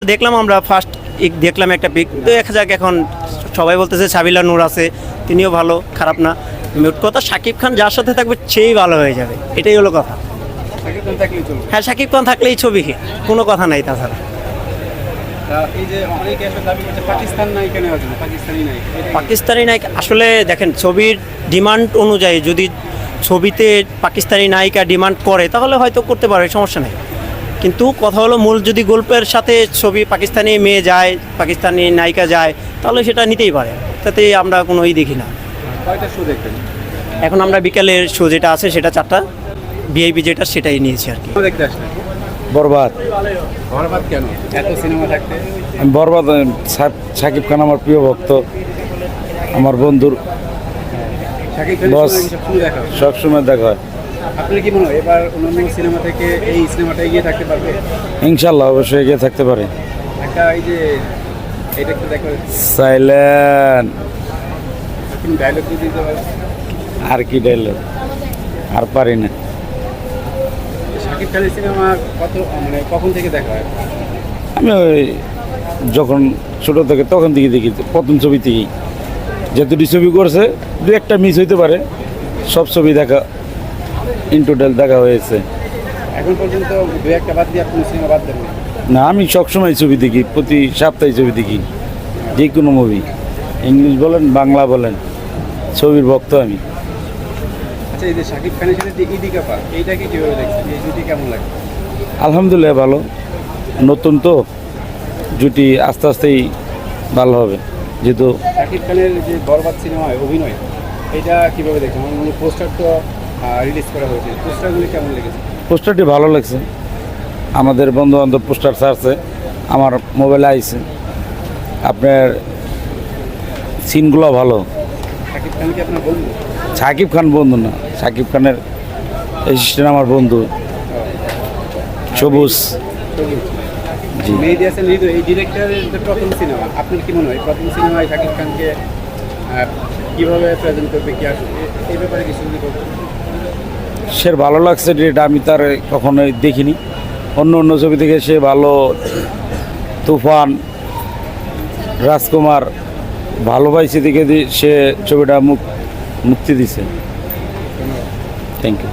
দেখলাম আমরা ফার্স্ট দেখলাম একটা পিক, দেখা যাক। এখন সবাই বলতেছে সাবিলা নূর আছে, তিনিও ভালো, খারাপ না। মোট কথা শাকিব খান যার সাথে থাকবে সেই ভালো হয়ে যাবে, এটাই হলো কথা। হ্যাঁ, শাকিব খান থাকলেই ছবি hit, কোনো কথা নাই তাছাড়া। এই যে অনেকে আসলে দাবি করছে পাকিস্তান নায়িকা নেওয়ার জন্য, পাকিস্তানি নায়িকা আসলে দেখেন ছবির ডিমান্ড অনুযায়ী যদি ছবিতে পাকিস্তানি নায়িকা ডিমান্ড করে তাহলে হয়তো করতে পারে, সমস্যা নেই। কিন্তু কথা হলো মূল যদি গল্পের সাথে ছবি পাকিস্তানি মেয়ে যায়, পাকিস্তানি নায়িকা যায়, তাহলে সেটা নিতেই পারে, তাতে আমরা কোনো দেখি না। কয়টা শো দেখবেন এখন আমরা বিকালের শো যেটা আছে সেটা 4টা, ভিআইপি যেটা সেটাই নিয়েছি আর কি। দেখতে আসলেন? বরবাদ। বরবাদ কেন এত সিনেমা থাকতে? আমি বরবাদ, শাকিব খান আমার প্রিয় ভক্ত, আমার বন্ধুর শাকিব খানের বস। সঙ্গে সবসময় দেখা হয়। সবসময় দেখা হয়। আপনার কি মনে হয় এবার অন্যান্য সিনেমা থেকে এই সিনেমাটা এগিয়ে থাকতে পারবে? ইনশাল্লাহ অবশ্যই এগিয়ে থাকতে পারে। একটা এই যে এটা একটু দেখা সাইলেন্ট। আপনি ডায়লগ দিয়ে দিতে পারেন। আর কি ডায়লগ, আর পারি না। শাকিব খানের সিনেমা মানে কখন থেকে দেখা হয়? আমি ওই যখন ছোটো থেকে তখন থেকে দেখি, প্রথম ছবি থেকেই। যেহেতু ছবি করছে, দু একটা মিস হইতে পারে, সব ছবি দেখা ইন টোটাল দেখা হয়েছে। এখন পর্যন্ত দু একটা বাদ দিয়ে আপনি সিনেমা বাদ দেন না? না, আমি সবসময় ছবি দেখি, প্রতি সপ্তাহে ছবি দেখি, যে কোনো মুভি, ইংলিশ বলেন বাংলা বলেন, ছবির ভক্ত আমি। আচ্ছা, এই যে শাকিব খানের সাথে যে ইদি কাপা, এইটাকে কীভাবে দেখছেন? এই জুটি কেমন লাগে? আলহামদুলিল্লাহ ভালো, নতুন তো জুটি, আস্তে আস্তেই ভালো হবে। যেহেতু শাকিব খানের যে বরবাদ সিনেমায় অভিনয়, এটা কীভাবে দেখছেন? মানে পোস্টার তো রিলিজ করা হয়েছে, পোস্টারগুলি কেমন লেগেছে? পোস্টারটি ভালো লাগছে, আমাদের বন্ধু বান্ধব পোস্টার ছাড়ছে, আমার মোবাইলে আইছে। আপনার সিনগুলো ভালো। শাকিব খান কি আপনার বন্ধু? শাকিব খান বন্ধু না, শাকিব খানের অ্যাসিস্ট্যান্ট আমার বন্ধু সবুজ। জি। মেহেদী হাসান হৃদয় এই ডিরেক্টরের যে প্রথম সিনেমা, আপনার কি মনে হয় প্রথম সিনেমায় শাকিব খানকে কীভাবে প্রেজেন্ট করবে, কি আসবে এই ব্যাপারে কিছু যদি বলতেন? সে ভালো লাগছে, এটা আমি তার কখনোই দেখিনি। অন্য অন্য ছবি থেকে সে ভালো, তুফান, রাজকুমার ভালো পাইছে দেখে সে ছবিটা মুক্তি দিছে। Thank you.